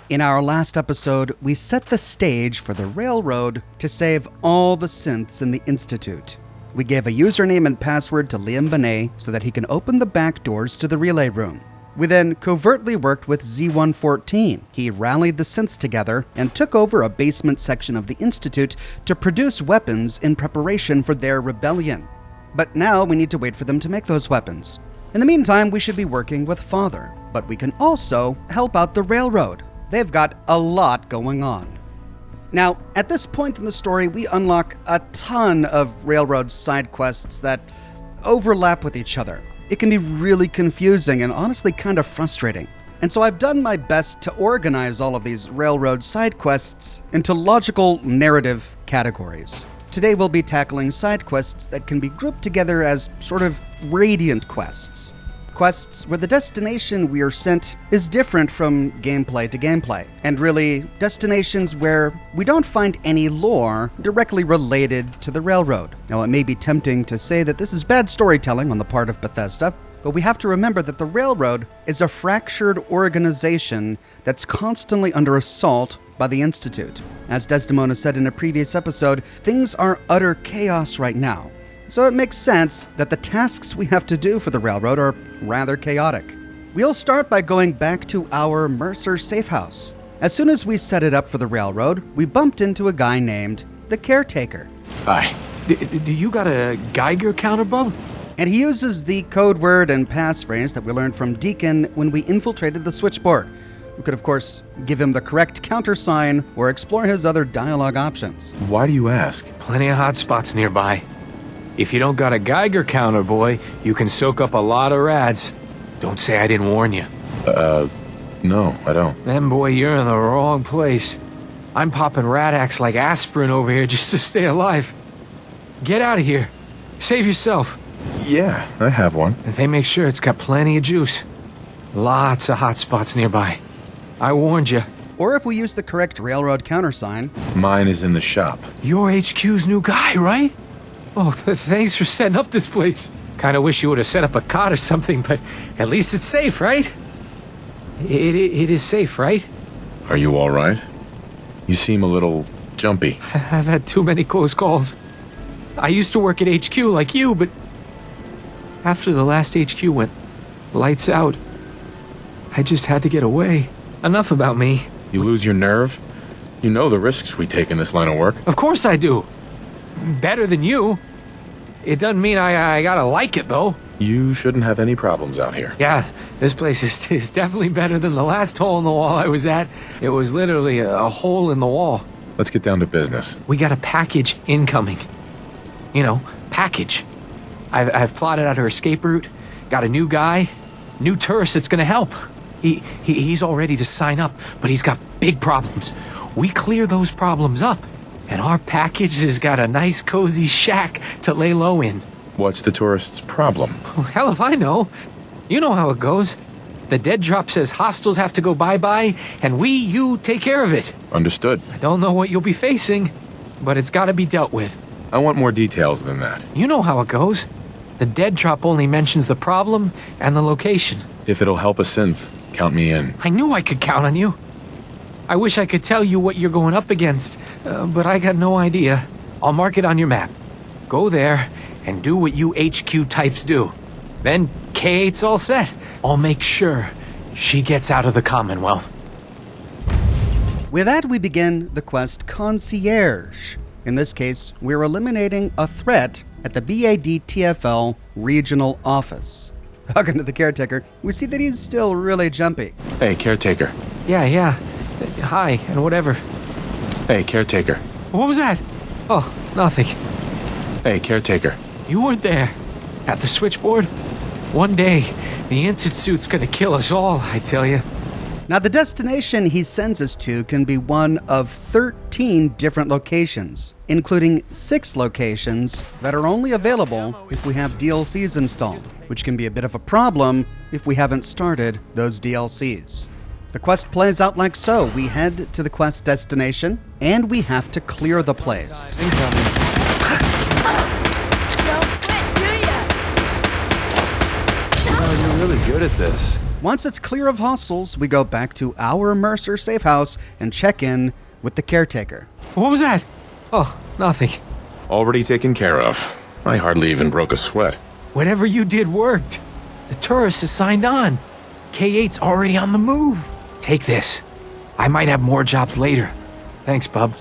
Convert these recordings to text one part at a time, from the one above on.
In our last episode, we set the stage for the railroad to save all the synths in the Institute. We gave a username and password to Liam Bonet so that he can open the back doors to the relay room. We then covertly worked with Z-114. He rallied the synths together and took over a basement section of the Institute to produce weapons in preparation for their rebellion. But now we need to wait for them to make those weapons. In the meantime, we should be working with Father, but we can also help out the railroad. They've got a lot going on. Now, at this point in the story, we unlock a ton of railroad side quests that overlap with each other. It can be really confusing and honestly kind of frustrating. And so I've done my best to organize all of these railroad side quests into logical narrative categories. Today we'll be tackling side quests that can be grouped together as sort of radiant quests. Quests where the destination we are sent is different from gameplay to gameplay, and really destinations where we don't find any lore directly related to the railroad. Now, it may be tempting to say that this is bad storytelling on the part of Bethesda, but we have to remember that the railroad is a fractured organization that's constantly under assault by the Institute. As Desdemona said in a previous episode, things are utter chaos right now. So it makes sense that the tasks we have to do for the railroad are rather chaotic. We'll start by going back to our Mercer Safehouse. As soon as we set it up for the railroad, we bumped into a guy named the Caretaker. Hi. Do you got a Geiger counter, bub? And he uses the code word and passphrase that we learned from Deacon when we infiltrated the switchboard. We could, of course, give him the correct countersign or explore his other dialogue options. Why do you ask? Plenty of hot spots nearby. If you don't got a Geiger counter, boy, you can soak up a lot of rads. Don't say I didn't warn you. No, I don't. Then, boy, you're in the wrong place. I'm popping Radax like aspirin over here just to stay alive. Get out of here. Save yourself. Yeah, I have one. And they make sure it's got plenty of juice. Lots of hot spots nearby. I warned you. Or if we use the correct railroad countersign. Mine is in the shop. You're HQ's new guy, right? Oh, thanks for setting up this place. Kinda wish you would have set up a cot or something, but at least it's safe, right? It is safe, right? Are you all right? You seem a little jumpy. I've had too many close calls. I used to work at HQ like you, but after the last HQ went lights out, I just had to get away. Enough about me. You lose your nerve? You know the risks we take in this line of work. Of course I do. Better than you. It doesn't mean I gotta like it, though. You shouldn't have any problems out here. Yeah, this place is definitely better than the last hole in the wall I was at. It was literally a hole in the wall. Let's get down to business. We got a package incoming. You know, package. I've plotted out her escape route. Got a new guy. New tourist that's gonna help. He's all ready to sign up, but he's got big problems. We clear those problems up, and our package has got a nice cozy shack to lay low in. What's the tourist's problem? Oh, hell if I know. You know how it goes. The dead drop says hostiles have to go bye-bye, and you take care of it. Understood. I don't know what you'll be facing, but it's gotta be dealt with. I want more details than that. You know how it goes. The dead drop only mentions the problem and the location. If it'll help a synth, count me in. I knew I could count on you. I wish I could tell you what you're going up against, but I got no idea. I'll mark it on your map. Go there and do what you HQ types do. Then K8's all set. I'll make sure she gets out of the Commonwealth. With that, we begin the quest Concierge. In this case, we're eliminating a threat at the BAD-TFL regional office. Talking to the Caretaker, we see that he's still really jumpy. Hey, Caretaker. Yeah. Hi, and whatever. Hey, Caretaker. What was that? Oh, nothing. Hey, Caretaker. You weren't there. At the switchboard? One day, the Institute's gonna kill us all, I tell you. Now, the destination he sends us to can be one of 13 different locations, including 6 locations that are only available if we have DLCs installed, which can be a bit of a problem if we haven't started those DLCs. The quest plays out like so. We head to the quest destination, and we have to clear the place. Don't quit, do ya? Oh, you're really good at this. Once it's clear of hostiles, we go back to our Mercer Safehouse and check in with the caretaker. What was that? Oh, nothing. Already taken care of. I hardly even broke a sweat. Whatever you did worked. The tourist is signed on. K8's already on the move. Take this. I might have more jobs later. Thanks, bub.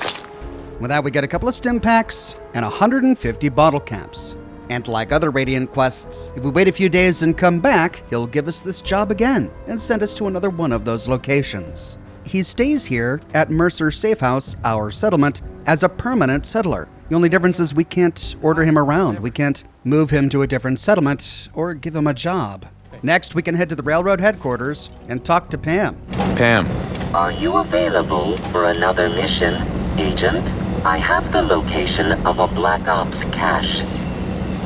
With that, we get a couple of stim packs and 150 bottle caps. And like other Radiant quests, if we wait a few days and come back, he'll give us this job again and send us to another one of those locations. He stays here at Mercer Safehouse, our settlement, as a permanent settler. The only difference is we can't order him around. We can't move him to a different settlement or give him a job. Next, we can head to the railroad headquarters and talk to Pam. Pam. Are you available for another mission, Agent? I have the location of a Black Ops cache.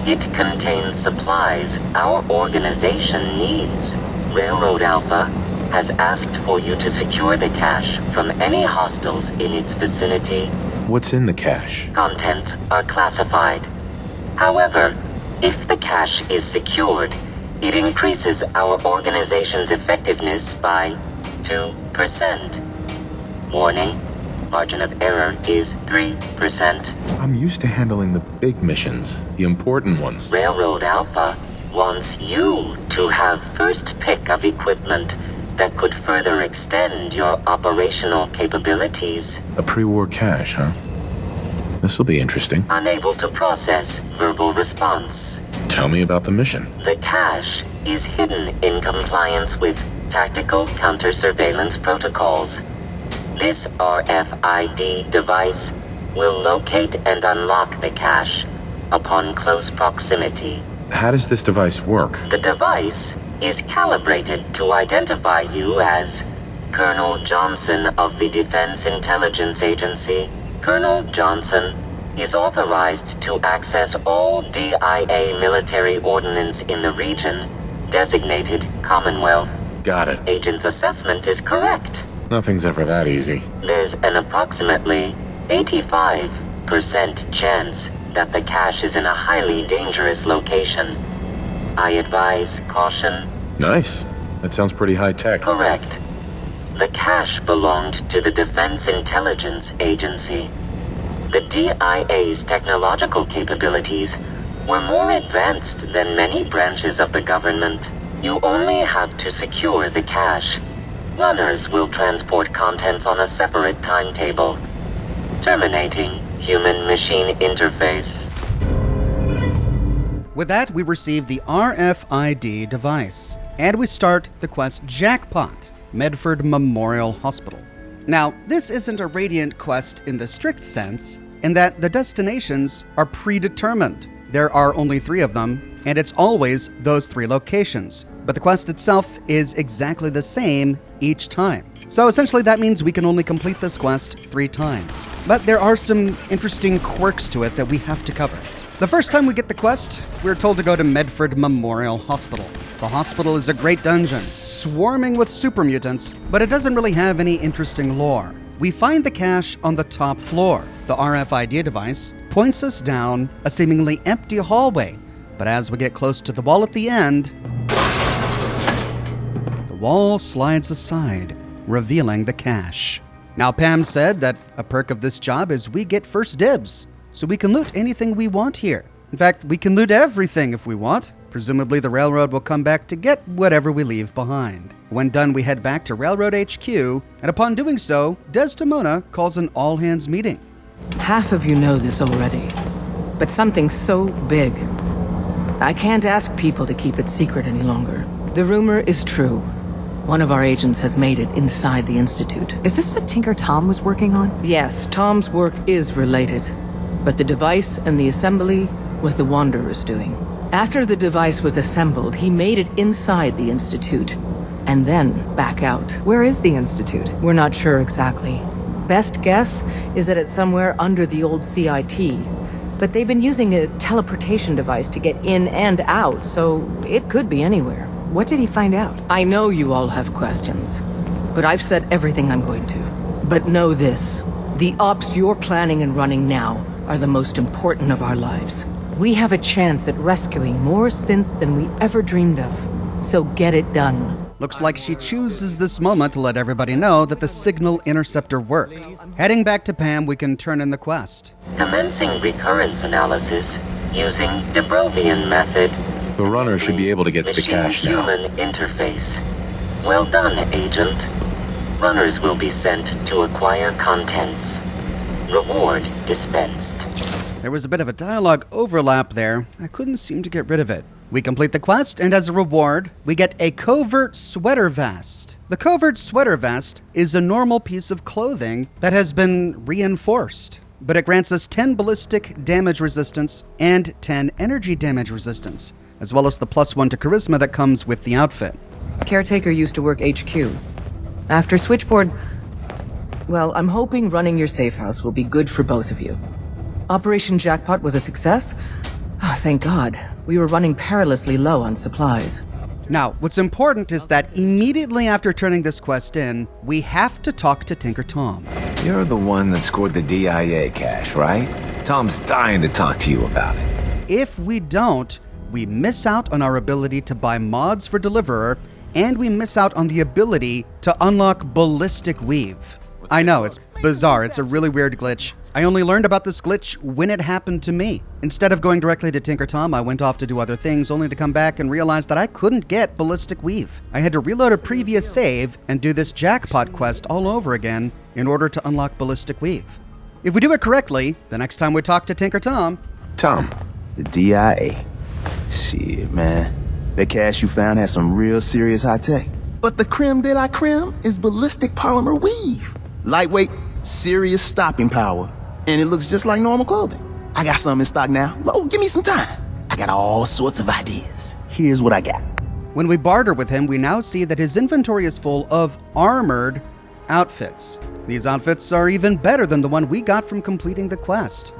It contains supplies our organization needs. Railroad Alpha has asked for you to secure the cache from any hostiles in its vicinity. What's in the cache? Contents are classified. However, if the cache is secured, it increases our organization's effectiveness by 2%. Warning, margin of error is 3%. I'm used to handling the big missions, the important ones. Railroad Alpha wants you to have first pick of equipment that could further extend your operational capabilities. A pre-war cache, huh? This'll be interesting. Unable to process verbal response. Tell me about the mission. The cache is hidden in compliance with tactical counter-surveillance protocols. This RFID device will locate and unlock the cache upon close proximity. How does this device work? The device is calibrated to identify you as Colonel Johnson of the Defense Intelligence Agency. Colonel Johnson is authorized to access all DIA military ordnance in the region designated Commonwealth. Got it. Agent's assessment is correct. Nothing's ever that easy. There's an approximately 85% chance that the cache is in a highly dangerous location. I advise caution. Nice. That sounds pretty high-tech. Correct. The cache belonged to the Defense Intelligence Agency. The DIA's technological capabilities were more advanced than many branches of the government. You only have to secure the cache. Runners will transport contents on a separate timetable. Terminating human-machine interface. With that, we receive the RFID device, and we start the quest Jackpot, Medford Memorial Hospital. Now, this isn't a Radiant quest in the strict sense, in that the destinations are predetermined. There are only 3 of them, and it's always those 3 locations. But the quest itself is exactly the same each time. So essentially that means we can only complete this quest 3 times. But there are some interesting quirks to it that we have to cover. The first time we get the quest, we're told to go to Medford Memorial Hospital. The hospital is a great dungeon, swarming with super mutants, but it doesn't really have any interesting lore. We find the cache on the top floor. The RFID device points us down a seemingly empty hallway, but as we get close to the wall at the end, the wall slides aside, revealing the cache. Now, Pam said that a perk of this job is we get first dibs, so we can loot anything we want here. In fact, we can loot everything if we want. Presumably the railroad will come back to get whatever we leave behind. When done, we head back to Railroad HQ, and upon doing so, Desdemona calls an all-hands meeting. Half of you know this already, but something so big. I can't ask people to keep it secret any longer. The rumor is true. One of our agents has made it inside the Institute. Is this what Tinker Tom was working on? Yes, Tom's work is related, but the device and the assembly was the Wanderer's doing. After the device was assembled, he made it inside the Institute, and then back out. Where is the Institute? We're not sure exactly. Best guess is that it's somewhere under the old CIT, but they've been using a teleportation device to get in and out, so it could be anywhere. What did he find out? I know you all have questions, but I've said everything I'm going to. But know this, the ops you're planning and running now are the most important of our lives. We have a chance at rescuing more synths than we ever dreamed of, so get it done. Looks like she chooses this moment to let everybody know that the signal interceptor worked. Heading back to Pam, we can turn in the quest. Commencing recurrence analysis using de Brovian method. The runner should be able to get to the cache now. Machine-human interface. Well done, Agent. Runners will be sent to acquire contents. Reward dispensed. There was a bit of a dialogue overlap there. I couldn't seem to get rid of it. We complete the quest, and as a reward, we get a covert sweater vest. The covert sweater vest is a normal piece of clothing that has been reinforced, but it grants us 10 ballistic damage resistance and 10 energy damage resistance, as well as the +1 to charisma that comes with the outfit. Caretaker used to work HQ. After Switchboard, well, I'm hoping running your safe house will be good for both of you. Operation Jackpot was a success. Oh, thank God. We were running perilously low on supplies. Now, what's important is that immediately after turning this quest in, we have to talk to Tinker Tom. You're the one that scored the DIA cache, right? Tom's dying to talk to you about it. If we don't, we miss out on our ability to buy mods for Deliverer, and we miss out on the ability to unlock Ballistic Weave. I know, it's bizarre. It's a really weird glitch. I only learned about this glitch when it happened to me. Instead of going directly to Tinker Tom, I went off to do other things, only to come back and realize that I couldn't get Ballistic Weave. I had to reload a previous save and do this Jackpot quest all over again in order to unlock Ballistic Weave. If we do it correctly, the next time we talk to Tinker Tom... Tom, The DIA. Shit, man. That cache you found has some real serious high tech. But the creme de la creme is ballistic polymer weave. Lightweight, serious stopping power. And it looks just like normal clothing. I got some in stock now. Oh, give me some time. I got all sorts of ideas. Here's what I got. When we barter with him, we now see that his inventory is full of armored outfits. These outfits are even better than the one we got from completing the quest.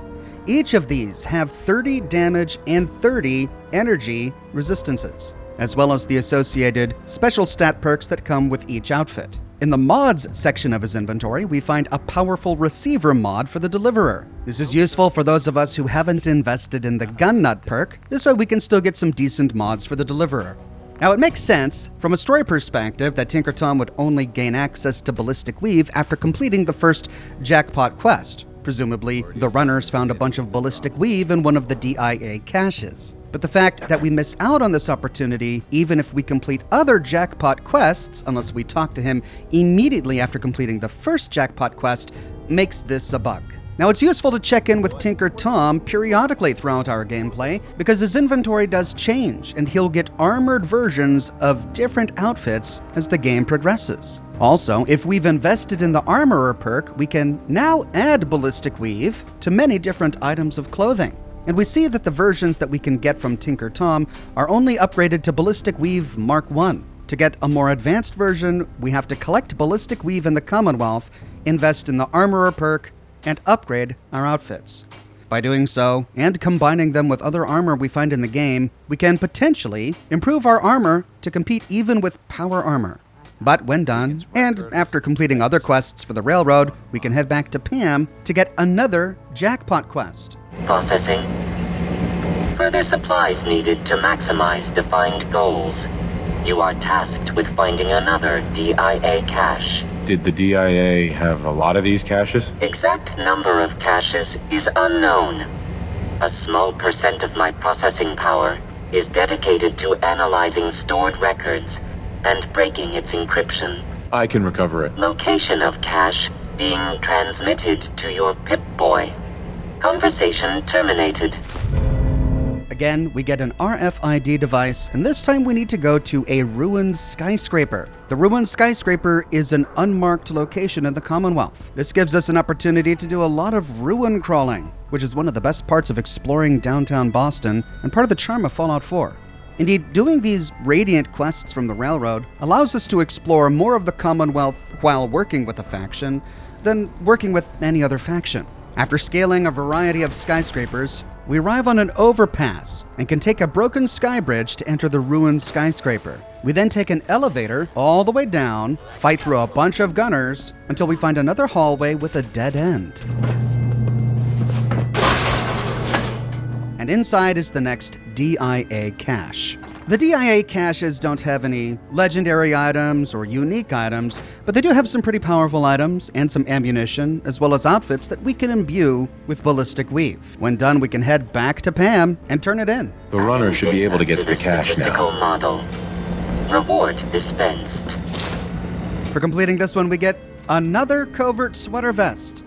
Each of these have 30 damage and 30 energy resistances, as well as the associated special stat perks that come with each outfit. In the mods section of his inventory, we find a powerful receiver mod for the Deliverer. This is useful for those of us who haven't invested in the gun nut perk. This way we can still get some decent mods for the Deliverer. Now, it makes sense from a story perspective that Tinker Tom would only gain access to Ballistic Weave after completing the first Jackpot quest. Presumably, the runners found a bunch of Ballistic Weave in one of the DIA caches. But the fact that we miss out on this opportunity, even if we complete other Jackpot quests, unless we talk to him immediately after completing the first Jackpot quest, makes this a bug. Now, it's useful to check in with Tinker Tom periodically throughout our gameplay, because his inventory does change, and he'll get armored versions of different outfits as the game progresses. Also, if we've invested in the Armorer perk, we can now add Ballistic Weave to many different items of clothing. And we see that the versions that we can get from Tinker Tom are only upgraded to Ballistic Weave Mark 1. To get a more advanced version, we have to collect Ballistic Weave in the Commonwealth, invest in the Armorer perk, and upgrade our outfits. By doing so, and combining them with other armor we find in the game, we can potentially improve our armor to compete even with power armor. But when done, and after completing other quests for the railroad, we can head back to Pam to get another Jackpot quest. Processing. Further supplies needed to maximize defined goals. You are tasked with finding another DIA cache. Did the DIA have a lot of these caches? Exact number of caches is unknown. A small percent of my processing power is dedicated to analyzing stored records and breaking its encryption. I can recover it. Location of cache being transmitted to your Pip-Boy. Conversation terminated. Again, we get an RFID device, and this time we need to go to a ruined skyscraper. The ruined skyscraper is an unmarked location in the Commonwealth. This gives us an opportunity to do a lot of ruin crawling, which is one of the best parts of exploring downtown Boston and part of the charm of Fallout 4. Indeed, doing these Radiant quests from the railroad allows us to explore more of the Commonwealth while working with a faction than working with any other faction. After scaling a variety of skyscrapers, we arrive on an overpass and can take a broken sky bridge to enter the ruined skyscraper. We then take an elevator all the way down, fight through a bunch of gunners, until we find another hallway with a dead end. And inside is the next DIA cache. The DIA caches don't have any legendary items or unique items, but they do have some pretty powerful items and some ammunition, as well as outfits that we can imbue with ballistic weave. When done, we can head back to Pam and turn it in. The runner should be able to get to the cache statistical now. model. Reward dispensed. For completing this one, we get another covert sweater vest.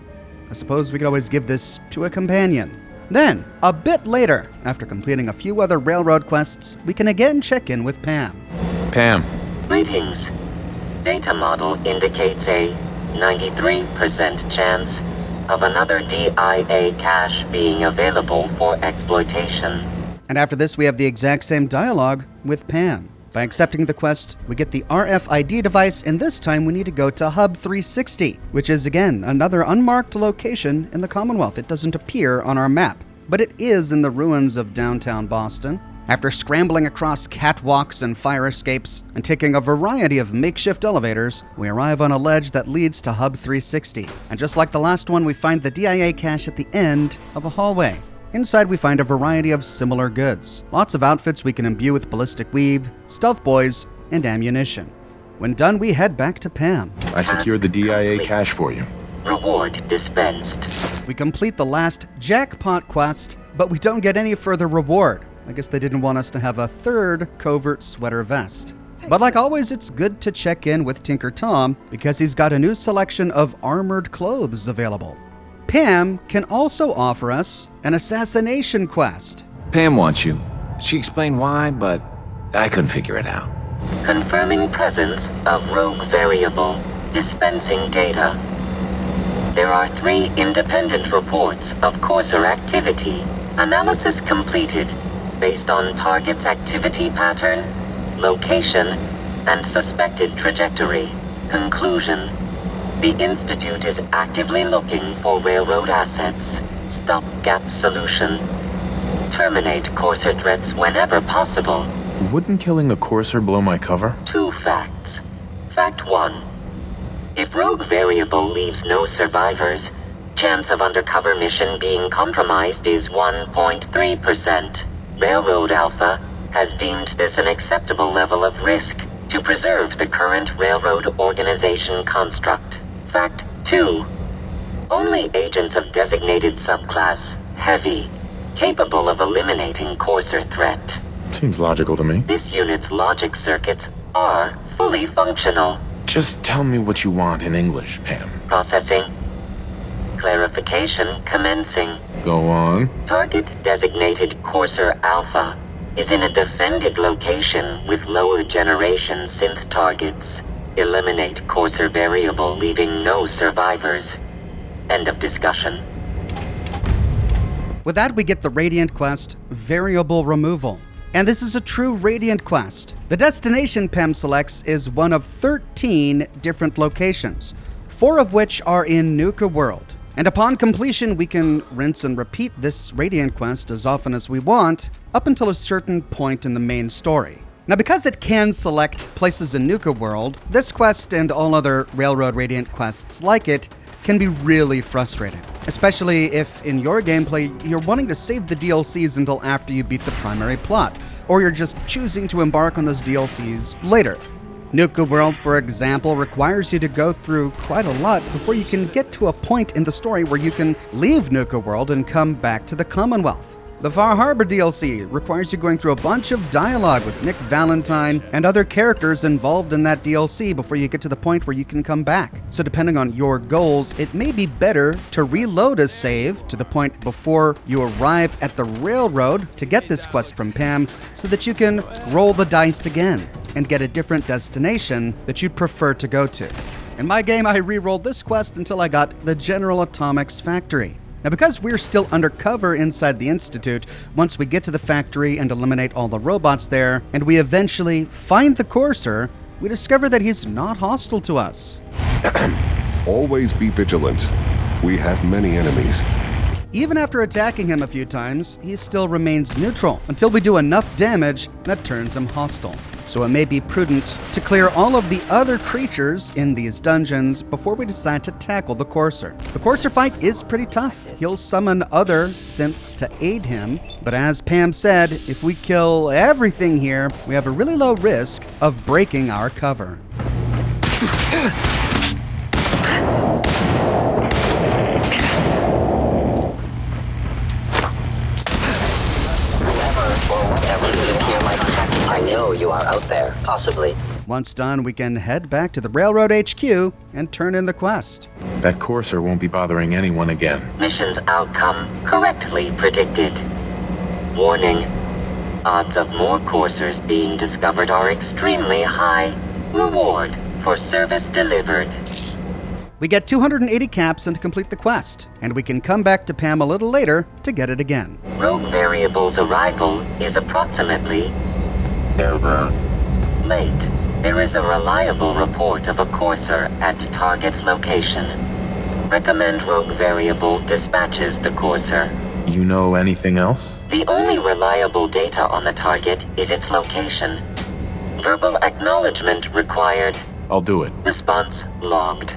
I suppose we could always give this to a companion. Then, a bit later, after completing a few other railroad quests, we can again check in with Pam. Pam, Greetings. Data model indicates a 93% chance of another DIA cache being available for exploitation. And after this, we have the exact same dialogue with Pam. By accepting the quest, we get the RFID device, and this time we need to go to Hub 360, which is, again, another unmarked location in the Commonwealth. It doesn't appear on our map, but it is in the ruins of downtown Boston. After scrambling across catwalks and fire escapes, and taking a variety of makeshift elevators, we arrive on a ledge that leads to Hub 360. And just like the last one, we find the DIA cache at the end of a hallway. Inside, we find a variety of similar goods. Lots of outfits we can imbue with ballistic weave, stealth boys, and ammunition. When done, we head back to Pam. I secured the DIA cache for you. Reward dispensed. We complete the last Jackpot quest, but we don't get any further reward. I guess they didn't want us to have a third covert sweater vest. But like always, it's good to check in with Tinker Tom because he's got a new selection of armored clothes available. Pam can also offer us an assassination quest. Pam wants you. She explained why, but I couldn't figure it out. Confirming presence of rogue variable. Dispensing data. There are 3 independent reports of Courser activity. Analysis completed based on target's activity pattern, location, and suspected trajectory. Conclusion. The Institute is actively looking for railroad assets. Stopgap solution. Terminate Courser threats whenever possible. Wouldn't killing a courser blow my cover? 2 facts. Fact 1. If rogue variable leaves no survivors, chance of undercover mission being compromised is 1.3%. Railroad Alpha has deemed this an acceptable level of risk to preserve the current railroad organization construct. Fact 2. Only agents of designated subclass, Heavy, capable of eliminating Courser threat. Seems logical to me. This unit's logic circuits are fully functional. Just tell me what you want in English, Pam. Processing. Clarification commencing. Go on. Target designated Courser Alpha is in a defended location with lower generation synth targets. Eliminate Courser variable, leaving no survivors. End of discussion. With that, we get the Radiant quest, Variable Removal. And this is a true Radiant quest. The destination Pam selects is one of 13 different locations, 4 of which are in Nuka World. And upon completion, we can rinse and repeat this Radiant quest as often as we want, up until a certain point in the main story. Now, because it can select places in Nuka World, this quest and all other Railroad Radiant quests like it can be really frustrating, especially if in your gameplay you're wanting to save the DLCs until after you beat the primary plot, or you're just choosing to embark on those DLCs later. Nuka World, for example, requires you to go through quite a lot before you can get to a point in the story where you can leave Nuka World and come back to the Commonwealth. The Far Harbor DLC requires you going through a bunch of dialogue with Nick Valentine and other characters involved in that DLC before you get to the point where you can come back. So depending on your goals, it may be better to reload a save to the point before you arrive at the railroad to get this quest from Pam so that you can roll the dice again and get a different destination that you'd prefer to go to. In my game, I re-rolled this quest until I got the General Atomics factory. Now, because we're still undercover inside the Institute, once we get to the factory and eliminate all the robots there, and we eventually find the Courser, we discover that he's not hostile to us. Always be vigilant. We have many enemies. Even after attacking him a few times, he still remains neutral until we do enough damage that turns him hostile. So it may be prudent to clear all of the other creatures in these dungeons before we decide to tackle the Courser. The Courser fight is pretty tough. He'll summon other synths to aid him, but as Pam said, if we kill everything here, we have a really low risk of breaking our cover. I know you are out there, possibly. Once done, we can head back to the Railroad HQ and turn in the quest. That Courser won't be bothering anyone again. Mission's outcome correctly predicted. Warning. Odds of more coursers being discovered are extremely high. Reward for service delivered. We get 280 caps and complete the quest, and we can come back to Pam a little later to get it again. Rogue Variable's arrival is approximately late. There is a reliable report of a courser at target location. Recommend Rogue Variable dispatches the courser. You know anything else? The only reliable data on the target is its location. Verbal acknowledgement required. I'll do it. Response logged.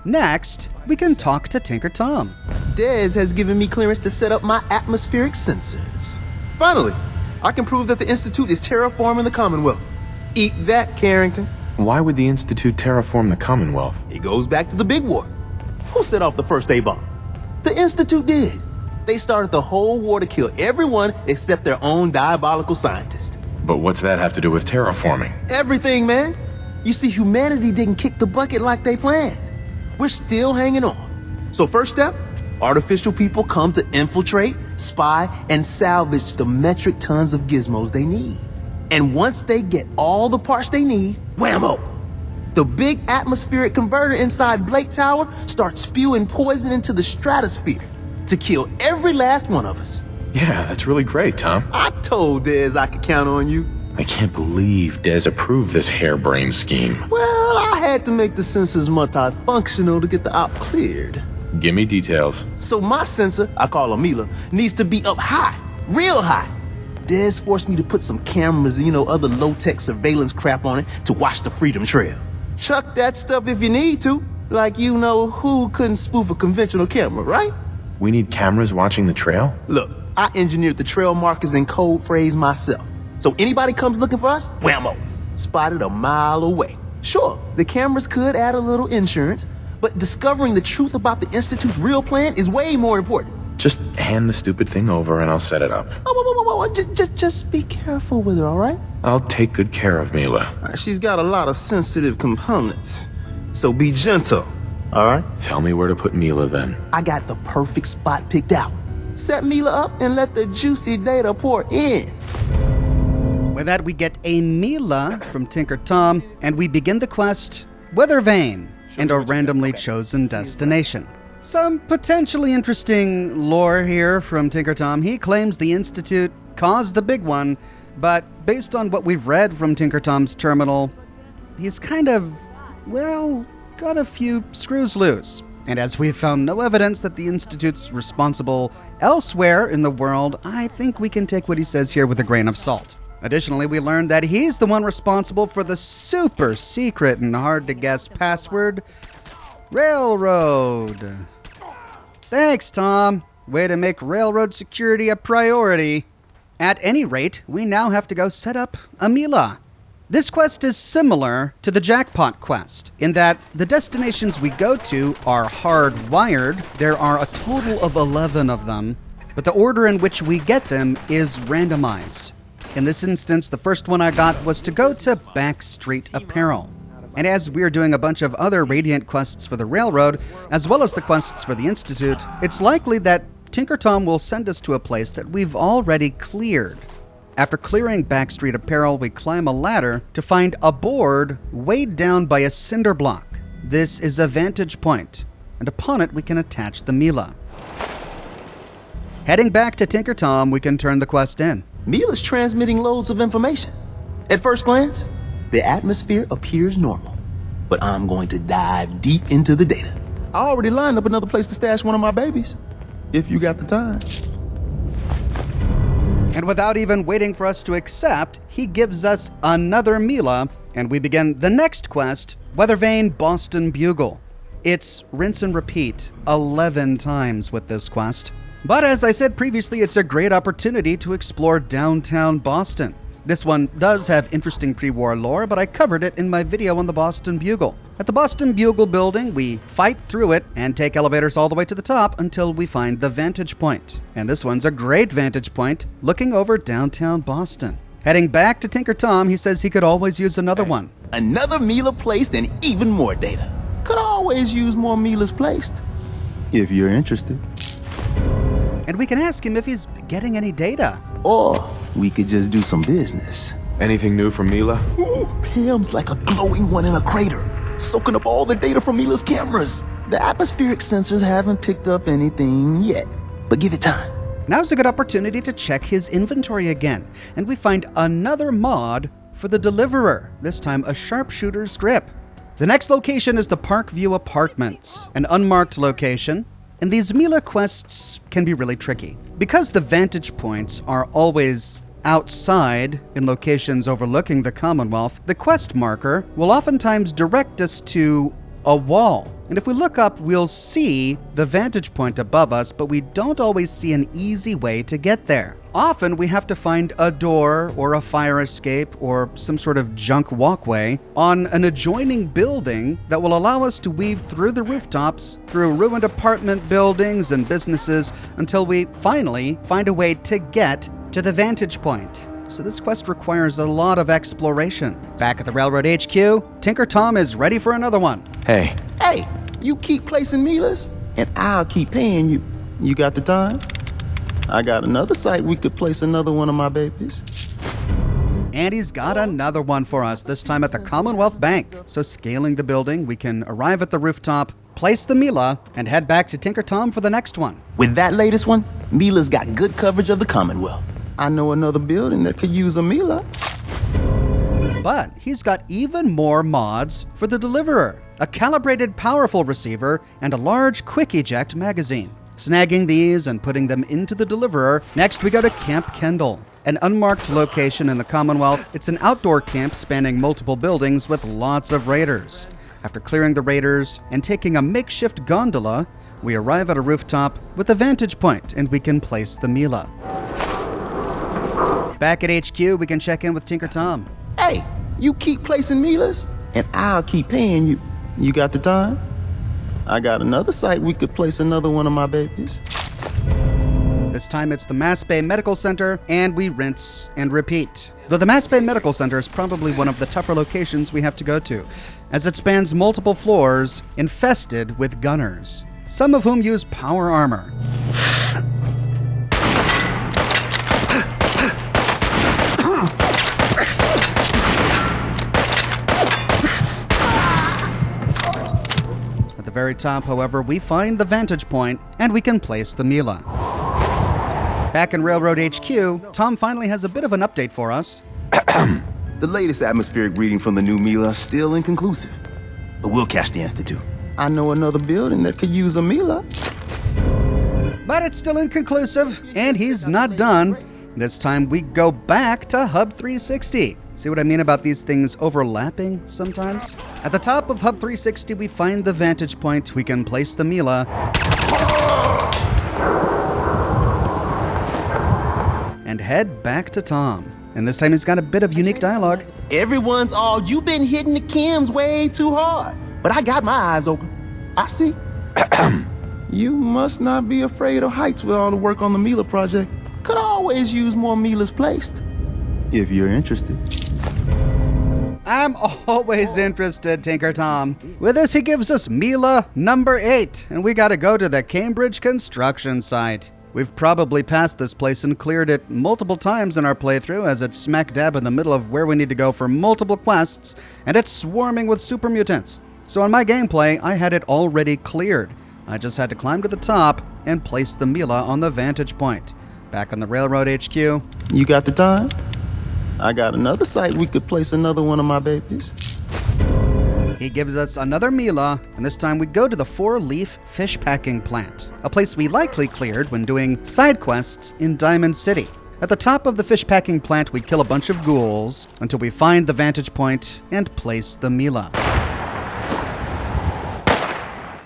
Next, we can talk to Tinker Tom. Dez has given me clearance to set up my atmospheric sensors. Finally, I can prove that the Institute is terraforming the Commonwealth. Eat that, Carrington. Why would the Institute terraform the Commonwealth? It goes back to the big war. Who set off the first A-bomb? The Institute did. They started the whole war to kill everyone except their own diabolical scientist. But what's that have to do with terraforming? Everything, man. You see, humanity didn't kick the bucket like they planned. We're still hanging on. So first step, artificial people come to infiltrate, spy, and salvage the metric tons of gizmos they need. And once they get all the parts they need, whammo! The big atmospheric converter inside Blake Tower starts spewing poison into the stratosphere to kill every last one of us. Yeah, that's really great, Tom. I told Dez I could count on you. I can't believe Des approved this harebrained scheme. Well, I had to make the sensors multifunctional to get the op cleared. Give me details. So my sensor, I call her Mila, needs to be up high, real high. Dez forced me to put some cameras and, other low-tech surveillance crap on it to watch the Freedom Trail. Chuck that stuff if you need to. Like who couldn't spoof a conventional camera, right? We need cameras watching the trail? Look, I engineered the trail markers and code phrase myself. So anybody comes looking for us, whammo, spotted a mile away. Sure, the cameras could add a little insurance, but discovering the truth about the Institute's real plan is way more important. Just hand the stupid thing over and I'll set it up. Just be careful with her, all right? I'll take good care of Mila. She's got a lot of sensitive components, so be gentle, all right? Tell me where to put Mila then. I got the perfect spot picked out. Set Mila up and let the juicy data pour in. With that, we get a Mila from Tinker Tom, and we begin the quest, Weathervane, and a randomly chosen destination. Some potentially interesting lore here from Tinker Tom. He claims the Institute caused the big one, but based on what we've read from Tinker Tom's terminal, he's kind of, got a few screws loose. And as we've found no evidence that the Institute's responsible elsewhere in the world, I think we can take what he says here with a grain of salt. Additionally, we learned that he's the one responsible for the super secret and hard-to-guess password, Railroad. Thanks, Tom. Way to make railroad security a priority. At any rate, we now have to go set up a Mila. This quest is similar to the Jackpot quest, in that the destinations we go to are hardwired. There are a total of 11 of them, but the order in which we get them is randomized. In this instance, the first one I got was to go to Backstreet Apparel. And as we're doing a bunch of other Radiant quests for the Railroad, as well as the quests for the Institute, it's likely that Tinker Tom will send us to a place that we've already cleared. After clearing Backstreet Apparel, we climb a ladder to find a board weighed down by a cinder block. This is a vantage point, and upon it we can attach the Mila. Heading back to Tinker Tom, we can turn the quest in. Mila's transmitting loads of information. At first glance, the atmosphere appears normal, but I'm going to dive deep into the data. I already lined up another place to stash one of my babies. If you got the time. And without even waiting for us to accept, he gives us another Mila, and we begin the next quest, Weathervane Boston Bugle. It's rinse and repeat 11 times with this quest. But as I said previously, it's a great opportunity to explore downtown Boston. This one does have interesting pre-war lore, but I covered it in my video on the Boston Bugle. At the Boston Bugle building, we fight through it and take elevators all the way to the top until we find the vantage point. And this one's a great vantage point, looking over downtown Boston. Heading back to Tinker Tom, he says he could always use another one. Another Mila placed and even more data. Could always use more Milas placed. If you're interested. And we can ask him if he's getting any data. Or we could just do some business. Anything new from Mila? Ooh, Pam's like a glowing one in a crater, soaking up all the data from Mila's cameras. The atmospheric sensors haven't picked up anything yet, but give it time. Now's a good opportunity to check his inventory again, and we find another mod for the Deliverer, this time a sharpshooter's grip. The next location is the Parkview Apartments, an unmarked location, and these Mila quests can be really tricky. Because the vantage points are always outside in locations overlooking the Commonwealth, the quest marker will oftentimes direct us to a wall. And if we look up, we'll see the vantage point above us, but we don't always see an easy way to get there. Often we have to find a door or a fire escape or some sort of junk walkway on an adjoining building that will allow us to weave through the rooftops, through ruined apartment buildings and businesses until we finally find a way to get to the vantage point. So this quest requires a lot of exploration. Back at the Railroad HQ, Tinker Tom is ready for another one. Hey. Hey, you keep placing Milas, and I'll keep paying you. You got the time? I got another site we could place another one of my babies. And he's got another one for us, this time at the Commonwealth Bank. So scaling the building, we can arrive at the rooftop, place the Mila, and head back to Tinker Tom for the next one. With that latest one, Mila's got good coverage of the Commonwealth. I know another building that could use a Mila. But he's got even more mods for the Deliverer, a calibrated powerful receiver, and a large quick eject magazine. Snagging these and putting them into the Deliverer, next we go to Camp Kendall, an unmarked location in the Commonwealth. It's an outdoor camp spanning multiple buildings with lots of raiders. After clearing the raiders and taking a makeshift gondola, we arrive at a rooftop with a vantage point and we can place the Mila. Back at HQ, we can check in with Tinker Tom. Hey, you keep placing Milas, and I'll keep paying you. You got the time? I got another site we could place another one of my babies. This time it's the Mass Bay Medical Center, and we rinse and repeat. Though the Mass Bay Medical Center is probably one of the tougher locations we have to go to, as it spans multiple floors infested with gunners, some of whom use power armor. At the very top, however, we find the vantage point, and we can place the Mila. Back in Railroad HQ, Tom finally has a bit of an update for us. The latest atmospheric reading from the new Mila is still inconclusive, but we'll catch the Institute. I know another building that could use a Mila. But it's still inconclusive, and he's not done. This time we go back to Hub 360. See what I mean about these things overlapping sometimes? At the top of Hub 360, we find the vantage point. We can place the Mila. And head back to Tom. And this time he's got a bit of unique dialogue. Everyone's all, you've been hitting the chems way too hard. But I got my eyes open. I see. You must not be afraid of heights with all the work on the Mila project. Could always use more Milas placed. If you're interested. I'm always interested, Tinker Tom. With this, he gives us Mila number 8, and we gotta go to the Cambridge construction site. We've probably passed this place and cleared it multiple times in our playthrough, as it's smack dab in the middle of where we need to go for multiple quests, and it's swarming with super mutants. So in my gameplay, I had it already cleared. I just had to climb to the top and place the Mila on the vantage point. Back on the Railroad HQ. You got the time? I got another site we could place another one of my babies. He gives us another Mila, and this time we go to the Four-Leaf Fish Packing Plant, a place we likely cleared when doing side quests in Diamond City. At the top of the fish packing plant, we kill a bunch of ghouls until we find the vantage point and place the Mila.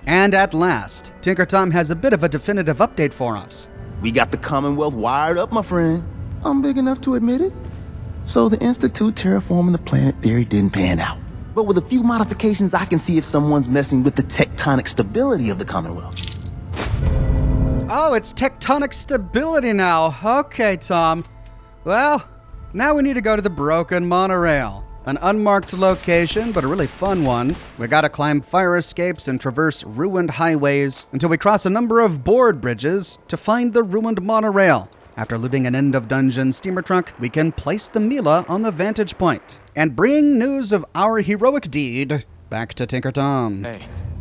And at last, Tinker Tom has a bit of a definitive update for us. We got the Commonwealth wired up, my friend. I'm big enough to admit it. So the Institute terraforming the planet theory didn't pan out. But with a few modifications, I can see if someone's messing with the tectonic stability of the Commonwealth. Oh, it's tectonic stability now. Okay, Tom. Well, now we need to go to the broken monorail. An unmarked location, but a really fun one. We gotta climb fire escapes and traverse ruined highways until we cross a number of board bridges to find the ruined monorail. After looting an end-of-dungeon steamer trunk, we can place the Mila on the vantage point and bring news of our heroic deed back to Tinker Tom.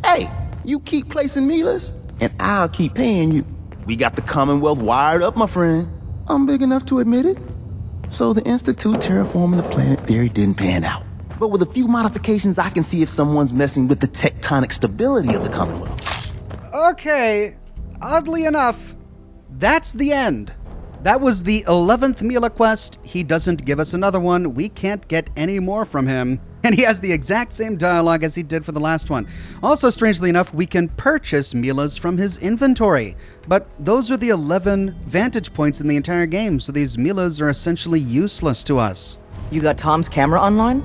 Hey, you keep placing Milas, and I'll keep paying you. We got the Commonwealth wired up, my friend. I'm big enough to admit it. So the Institute terraforming the planet theory didn't pan out. But with a few modifications, I can see if someone's messing with the tectonic stability of the Commonwealth. Okay, oddly enough, that's the end. That was the 11th Mila quest. He doesn't give us another one. We can't get any more from him. And he has the exact same dialogue as he did for the last one. Also, strangely enough, we can purchase Milas from his inventory. But those are the 11 vantage points in the entire game, so these Milas are essentially useless to us. You got Tom's camera online?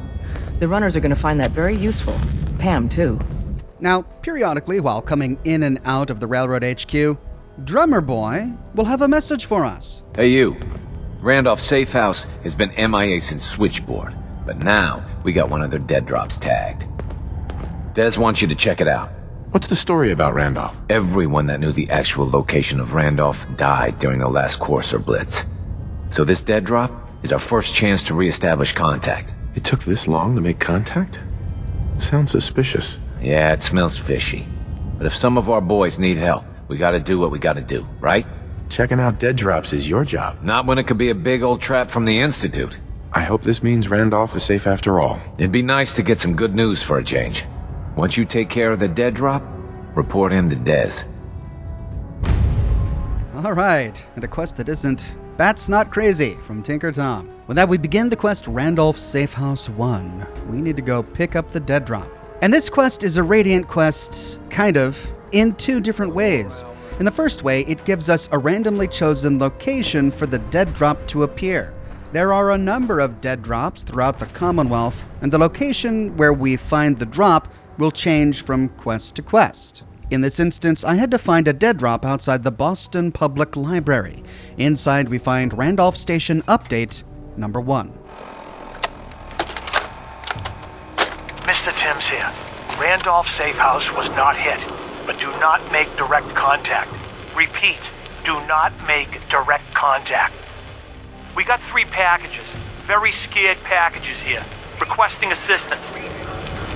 The runners are going to find that very useful. Pam, too. Now, periodically, while coming in and out of the Railroad HQ, Drummer Boy will have a message for us. Hey, you. Randolph Safehouse has been MIA since Switchboard, but now we got one of their dead drops tagged. Des wants you to check it out. What's the story about Randolph? Everyone that knew the actual location of Randolph died during the last Courser Blitz. So this dead drop is our first chance to reestablish contact. It took this long to make contact? Sounds suspicious. Yeah, it smells fishy. But if some of our boys need help, we gotta do what we gotta do, right? Checking out dead drops is your job. Not when it could be a big old trap from the Institute. I hope this means Randolph is safe after all. It'd be nice to get some good news for a change. Once you take care of the dead drop, report in to Des. All right, and a quest that isn't Bat's Not Crazy from Tinker Tom. With that, we begin the quest Randolph Safehouse 1. We need to go pick up the dead drop. And this quest is a Radiant quest, kind of, in two different ways. In the first way, it gives us a randomly chosen location for the dead drop to appear. There are a number of dead drops throughout the Commonwealth, and the location where we find the drop will change from quest to quest. In this instance, I had to find a dead drop outside the Boston Public Library. Inside, we find Randolph Station Update number 1. Mr. Timms here. Randolph Safehouse was not hit, but do not make direct contact. Repeat, do not make direct contact. We got 3 packages, very scared packages here, requesting assistance.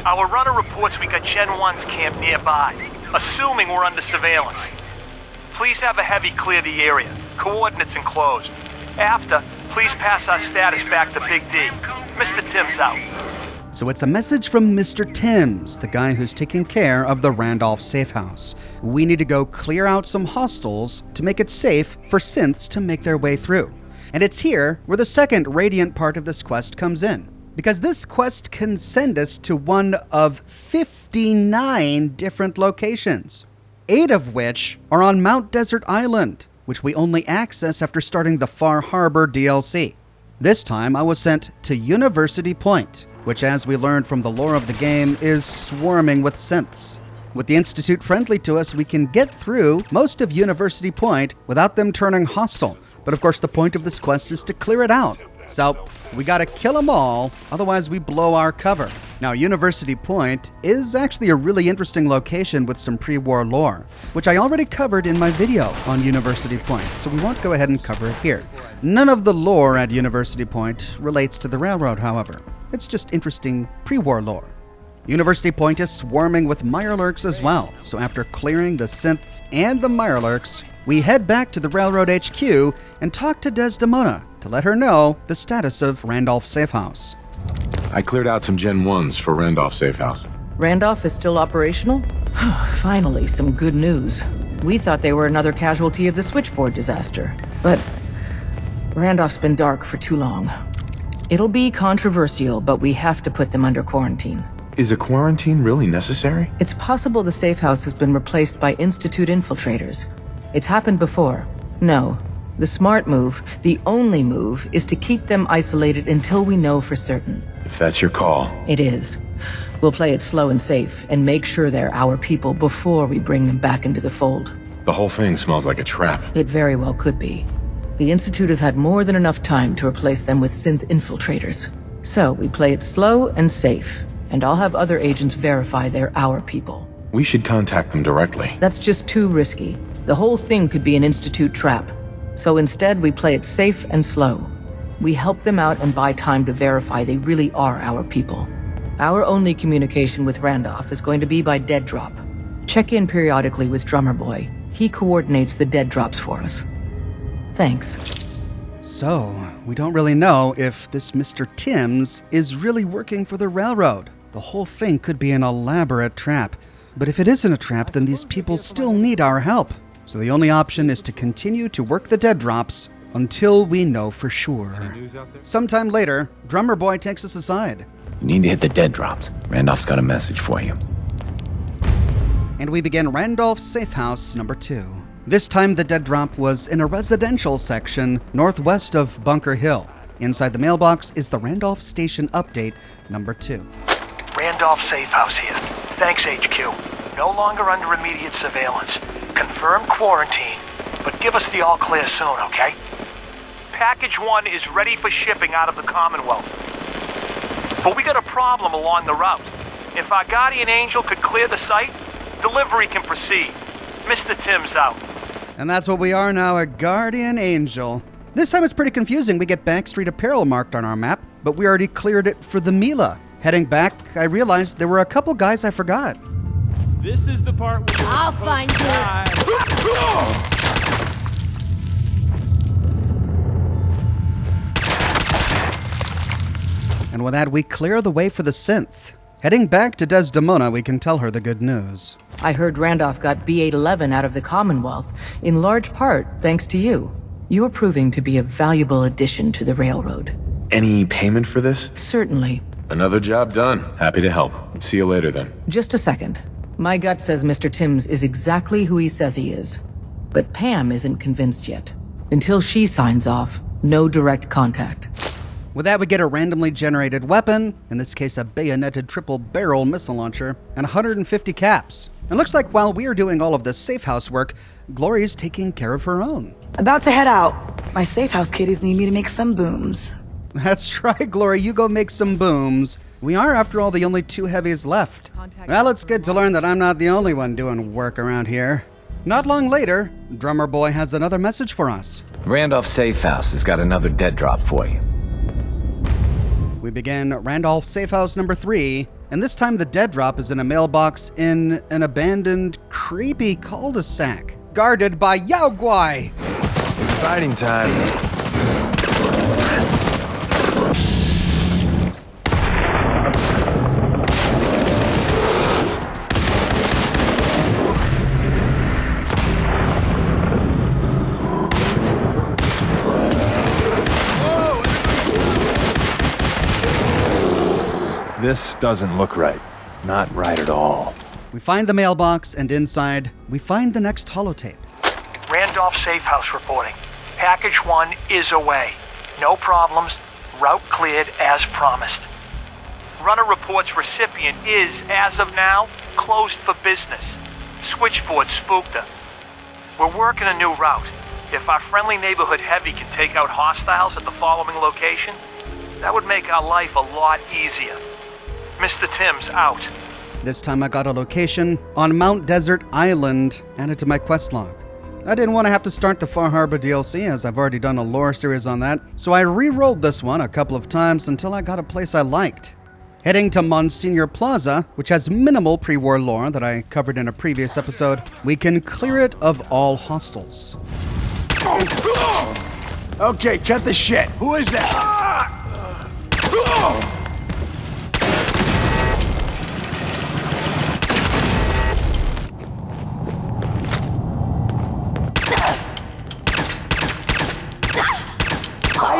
Our runner reports we got Gen 1's camp nearby, assuming we're under surveillance. Please have a heavy clear the area, coordinates enclosed. After, please pass our status back to Big D. Mr. Timms out. So it's a message from Mr. Timms, the guy who's taking care of the Randolph Safehouse. We need to go clear out some hostiles to make it safe for synths to make their way through. And it's here where the second Radiant part of this quest comes in. Because this quest can send us to one of 59 different locations, 8 of which are on Mount Desert Island, which we only access after starting the Far Harbor DLC. This time I was sent to University Point, which, as we learned from the lore of the game, is swarming with synths. With the Institute friendly to us, we can get through most of University Point without them turning hostile. But of course, the point of this quest is to clear it out. So, we gotta kill them all, otherwise we blow our cover. Now, University Point is actually a really interesting location with some pre-war lore, which I already covered in my video on University Point, so we won't go ahead and cover it here. None of the lore at University Point relates to the railroad, however. It's just interesting pre-war lore. University Point is swarming with Mirelurks as well, so after clearing the synths and the Mirelurks, we head back to the Railroad HQ and talk to Desdemona to let her know the status of Randolph Safehouse. I cleared out some Gen 1s for Randolph Safehouse. Randolph is still operational? Finally, some good news. We thought they were another casualty of the switchboard disaster. But Randolph's been dark for too long. It'll be controversial, but we have to put them under quarantine. Is a quarantine really necessary? It's possible the safe house has been replaced by Institute infiltrators. It's happened before. No. The smart move, the only move, is to keep them isolated until we know for certain. If that's your call. It is. We'll play it slow and safe, and make sure they're our people before we bring them back into the fold. The whole thing smells like a trap. It very well could be. The Institute has had more than enough time to replace them with synth infiltrators. So we play it slow and safe, and I'll have other agents verify they're our people. We should contact them directly. That's just too risky. The whole thing could be an Institute trap. So instead, we play it safe and slow. We help them out and buy time to verify they really are our people. Our only communication with Randolph is going to be by dead drop. Check in periodically with Drummer Boy. He coordinates the dead drops for us. Thanks. So, we don't really know if this Mr. Timms is really working for the railroad. The whole thing could be an elaborate trap. But if it isn't a trap, then these people still need our help. So the only option is to continue to work the dead drops until we know for sure. Sometime later, Drummer Boy takes us aside. You need to hit the dead drops. Randolph's got a message for you. And we begin Randolph Safehouse number 2. This time the dead drop was in a residential section northwest of Bunker Hill. Inside the mailbox is the Randolph Station Update number 2. Randolph Safehouse here. Thanks, HQ. No longer under immediate surveillance. Confirm quarantine, but give us the all clear soon, okay? Package 1 is ready for shipping out of the Commonwealth. But we got a problem along the route. If our guardian angel could clear the site, delivery can proceed. Mr. Timms out. And that's what we are now, a guardian angel. This time it's pretty confusing. We get Backstreet Apparel marked on our map, but we already cleared it for the Mila. Heading back, I realized there were a couple guys I forgot. This is the part where I'll find you. And with that, we clear the way for the synth. Heading back to Desdemona, we can tell her the good news. I heard Randolph got B-811 out of the Commonwealth, in large part thanks to you. You're proving to be a valuable addition to the railroad. Any payment for this? Certainly. Another job done. Happy to help. See you later then. Just a second. My gut says Mr. Timms is exactly who he says he is. But Pam isn't convinced yet. Until she signs off, no direct contact. With that, we get a randomly generated weapon, in this case a bayoneted triple-barrel missile launcher, and 150 caps. It looks like while we are doing all of the safe house work, Glory's taking care of her own. About to head out. My safe house kiddies need me to make some booms. That's right, Glory, you go make some booms. We are, after all, the only 2 heavies left. Well, it's good to learn that I'm not the only one doing work around here. Not long later, Drummer Boy has another message for us. Randolph Safehouse has got another dead drop for you. We begin Randolph Safehouse number 3, and this time the dead drop is in a mailbox in an abandoned, creepy cul-de-sac, guarded by Yao Guai. It's fighting time. This doesn't look right. Not right at all. We find the mailbox, and inside, we find the next holotape. Randolph Safehouse reporting. Package 1 is away. No problems. Route cleared as promised. Runner reports recipient is, as of now, closed for business. Switchboard spooked her. We're working a new route. If our friendly neighborhood heavy can take out hostiles at the following location, that would make our life a lot easier. Mr. Timms out. This time I got a location on Mount Desert Island added to my quest log. I didn't want to have to start the Far Harbor DLC as I've already done a lore series on that, so I re-rolled this one a couple of times until I got a place I liked. Heading to Monsignor Plaza, which has minimal pre-war lore that I covered in a previous episode, we can clear it of all hostiles. Okay, cut the shit. Who is that?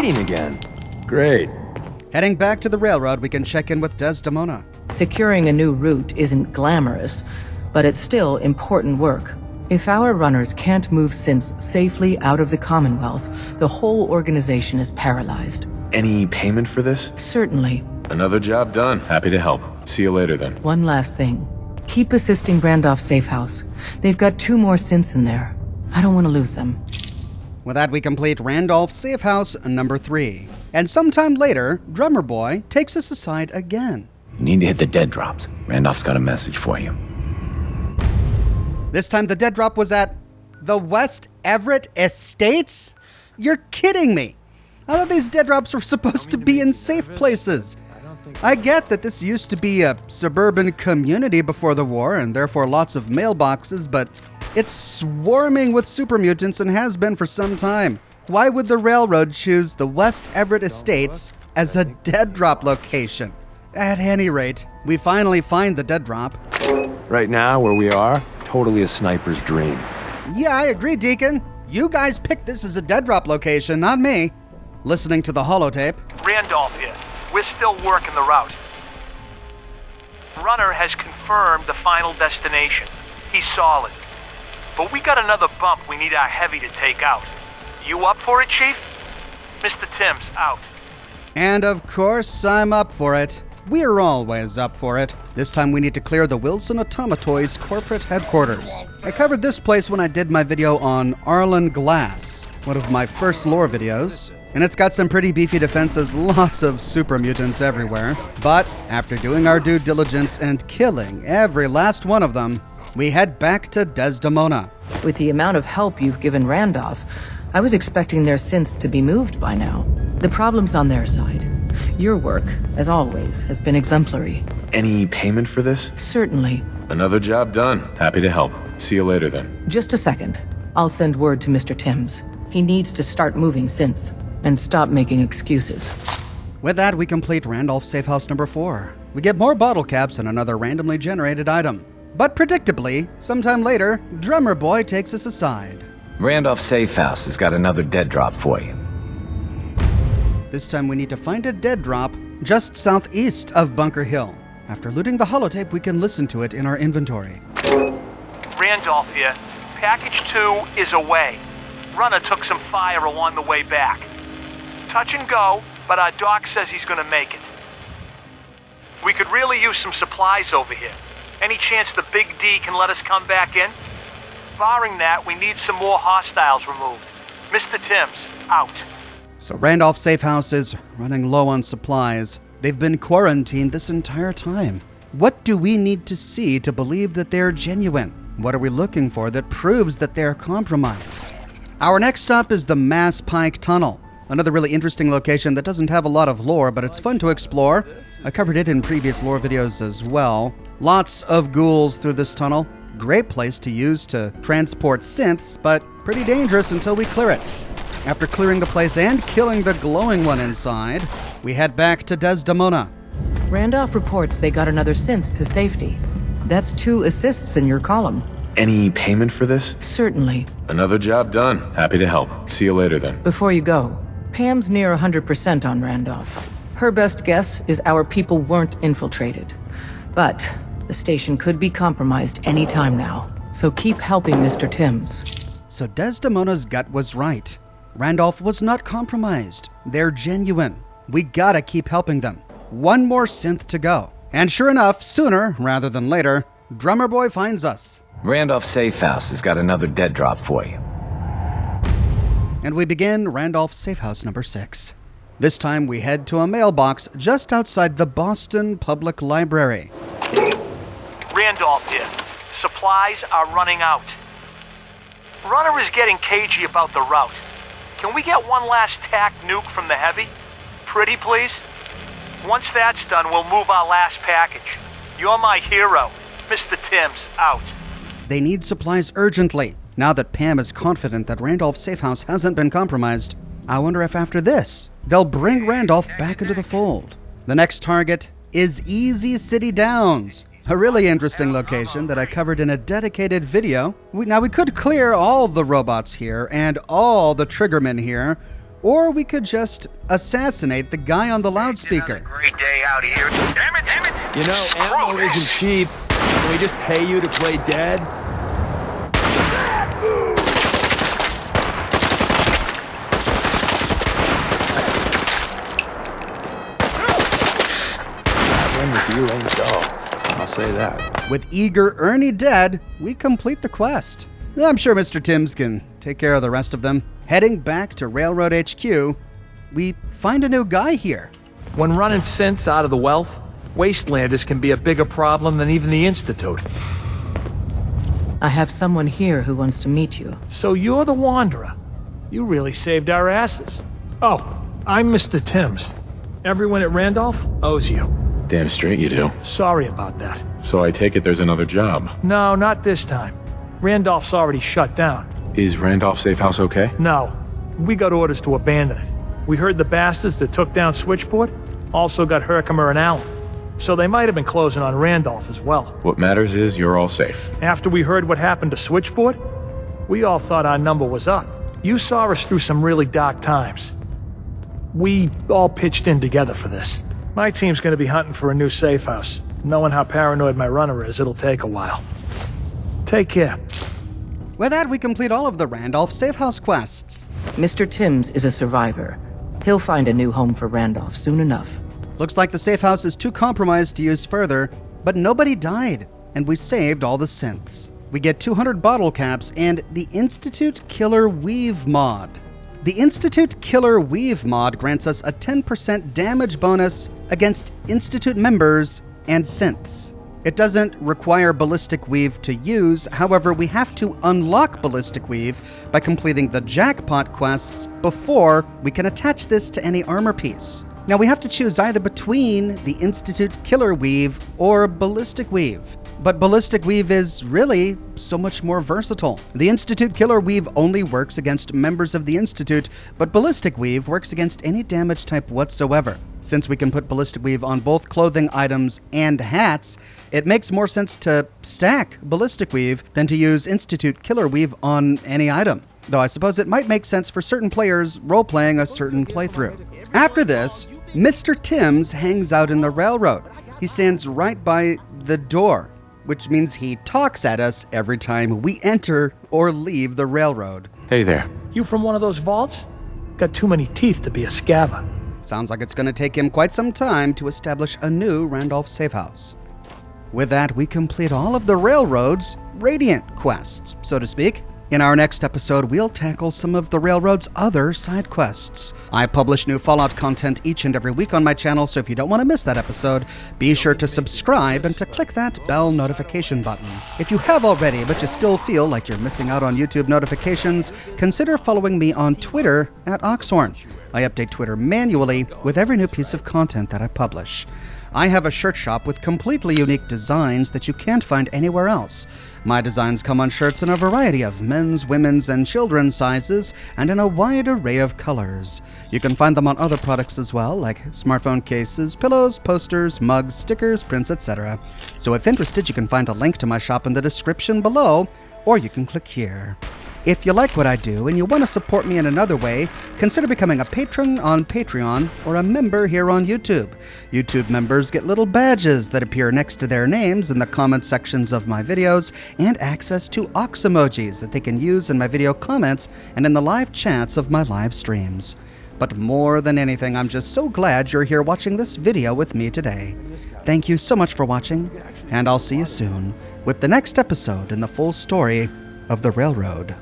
fighting again. Great. Heading back to the railroad, we can check in with Desdemona. Securing a new route isn't glamorous, but it's still important work. If our runners can't move synths safely out of the Commonwealth, the whole organization is paralyzed. Any payment for this? Certainly. Another job done. Happy to help. See you later then. One last thing. Keep assisting Randolph Safehouse. They've got 2 more synths in there. I don't want to lose them. With that, we complete Randolph Safehouse number 3. And sometime later, Drummer Boy takes us aside again. You need to hit the dead drops. Randolph's got a message for you. This time the dead drop was at the West Everett Estates? You're kidding me. I thought these dead drops were supposed to be in safe places. I get that this used to be a suburban community before the war and therefore lots of mailboxes, but it's swarming with super mutants and has been for some time. Why would the railroad choose the West Everett Estates as a dead drop location? At any rate, we finally find the dead drop. Right now, where we are, totally a sniper's dream. Yeah, I agree, Deacon. You guys picked this as a dead drop location, not me. Listening to the holotape. Randolph here. We're still working the route. Runner has confirmed the final destination. He's solid. But we got another bump we need our heavy to take out. You up for it, Chief? Mr. Timms, out. And of course, I'm up for it. We're always up for it. This time we need to clear the Wilson Automatoys corporate headquarters. I covered this place when I did my video on Arlen Glass, one of my first lore videos. And it's got some pretty beefy defenses, lots of super mutants everywhere. But after doing our due diligence and killing every last one of them, we head back to Desdemona. With the amount of help you've given Randolph, I was expecting their synths to be moved by now. The problem's on their side. Your work, as always, has been exemplary. Any payment for this? Certainly. Another job done. Happy to help. See you later then. Just a second. I'll send word to Mr. Timms. He needs to start moving synths and stop making excuses. With that, we complete Randolph Safehouse number 4. We get more bottle caps and another randomly generated item. But predictably, sometime later, Drummer Boy takes us aside. Randolph Safehouse has got another dead drop for you. This time we need to find a dead drop just southeast of Bunker Hill. After looting the holotape, we can listen to it in our inventory. Randolph here. Package 2 is away. Runner took some fire along the way back. Touch and go, but our doc says he's gonna make it. We could really use some supplies over here. Any chance the Big D can let us come back in? Barring that, we need some more hostiles removed. Mr. Timms, out. So Randolph Safehouse is running low on supplies. They've been quarantined this entire time. What do we need to see to believe that they're genuine? What are we looking for that proves that they're compromised? Our next stop is the Mass Pike Tunnel. Another really interesting location that doesn't have a lot of lore, but it's fun to explore. I covered it in previous lore videos as well. Lots of ghouls through this tunnel. Great place to use to transport synths, but pretty dangerous until we clear it. After clearing the place and killing the glowing one inside, we head back to Desdemona. Randolph reports they got another synth to safety. That's 2 assists in your column. Any payment for this? Certainly. Another job done. Happy to help. See you later then. Before you go, Pam's near 100% on Randolph. Her best guess is our people weren't infiltrated. But the station could be compromised any time now. So keep helping Mr. Timms. So Desdemona's gut was right. Randolph was not compromised. They're genuine. We gotta keep helping them. One more synth to go. And sure enough, sooner rather than later, Drummer Boy finds us. Randolph Safehouse has got another dead drop for you. And we begin Randolph Safehouse number 6. This time we head to a mailbox just outside the Boston Public Library. Randolph here. Supplies are running out. Runner is getting cagey about the route. Can we get one last tack nuke from the heavy? Pretty please? Once that's done, we'll move our last package. You're my hero. Mr. Timms, out. They need supplies urgently. Now that Pam is confident that Randolph Safehouse hasn't been compromised, I wonder if after this, they'll bring Randolph back into the fold. The next target is Easy City Downs, a really interesting location that I covered in a dedicated video. Now we could clear all the robots here and all the triggermen here, or we could just assassinate the guy on the loudspeaker. Great day out here. Damn it, damn it! You know, ammo isn't cheap. Can we just pay you to play dead? That one with you ain't dull. I'll say that. With eager Ernie dead, we complete the quest. I'm sure Mr. Timms can take care of the rest of them. Heading back to Railroad HQ, we find a new guy here. When running synths out of the wealth, wastelanders can be a bigger problem than even the Institute. I have someone here who wants to meet you. So you're the Wanderer. You really saved our asses. Oh, I'm Mr. Timms. Everyone at Randolph owes you. Damn straight you do. Sorry about that. So I take it there's another job. No, not this time. Randolph's already shut down. Is Randolph Safehouse okay? No, we got orders to abandon it. We heard the bastards that took down Switchboard also got Herkimer and Allen. So they might have been closing on Randolph as well. What matters is you're all safe. After we heard what happened to Switchboard, we all thought our number was up. You saw us through some really dark times. We all pitched in together for this. My team's gonna be hunting for a new safe house. Knowing how paranoid my runner is, it'll take a while. Take care. With that, we complete all of the Randolph Safehouse quests. Mr. Timms is a survivor. He'll find a new home for Randolph soon enough. Looks like the safe house is too compromised to use further, but nobody died, and we saved all the synths. We get 200 bottle caps and the Institute Killer Weave mod. The Institute Killer Weave mod grants us a 10% damage bonus against Institute members and synths. It doesn't require Ballistic Weave to use, however, we have to unlock Ballistic Weave by completing the Jackpot quests before we can attach this to any armor piece. Now we have to choose either between the Institute Killer Weave or Ballistic Weave. But Ballistic Weave is really so much more versatile. The Institute Killer Weave only works against members of the Institute, but Ballistic Weave works against any damage type whatsoever. Since we can put Ballistic Weave on both clothing items and hats, it makes more sense to stack Ballistic Weave than to use Institute Killer Weave on any item. Though I suppose it might make sense for certain players role-playing a certain playthrough. After this, Mr. Timms hangs out in the railroad. He stands right by the door, which means he talks at us every time we enter or leave the railroad. Hey there. You from one of those vaults? Got too many teeth to be a scaver. Sounds like it's going to take him quite some time to establish a new Randolph Safehouse. With that, we complete all of the railroad's Radiant quests, so to speak. In our next episode, we'll tackle some of the Railroad's other side quests. I publish new Fallout content each and every week on my channel, so if you don't want to miss that episode, be sure to subscribe and to click that bell notification button. If you have already, but you still feel like you're missing out on YouTube notifications, consider following me on Twitter at Oxhorn. I update Twitter manually with every new piece of content that I publish. I have a shirt shop with completely unique designs that you can't find anywhere else. My designs come on shirts in a variety of men's, women's, and children's sizes, and in a wide array of colors. You can find them on other products as well, like smartphone cases, pillows, posters, mugs, stickers, prints, etc. So if interested, you can find a link to my shop in the description below, or you can click here. If you like what I do and you want to support me in another way, consider becoming a patron on Patreon or a member here on YouTube. YouTube members get little badges that appear next to their names in the comment sections of my videos and access to Ox emojis that they can use in my video comments and in the live chats of my live streams. But more than anything, I'm just so glad you're here watching this video with me today. Thank you so much for watching, and I'll see you soon with the next episode in the full story of the Railroad.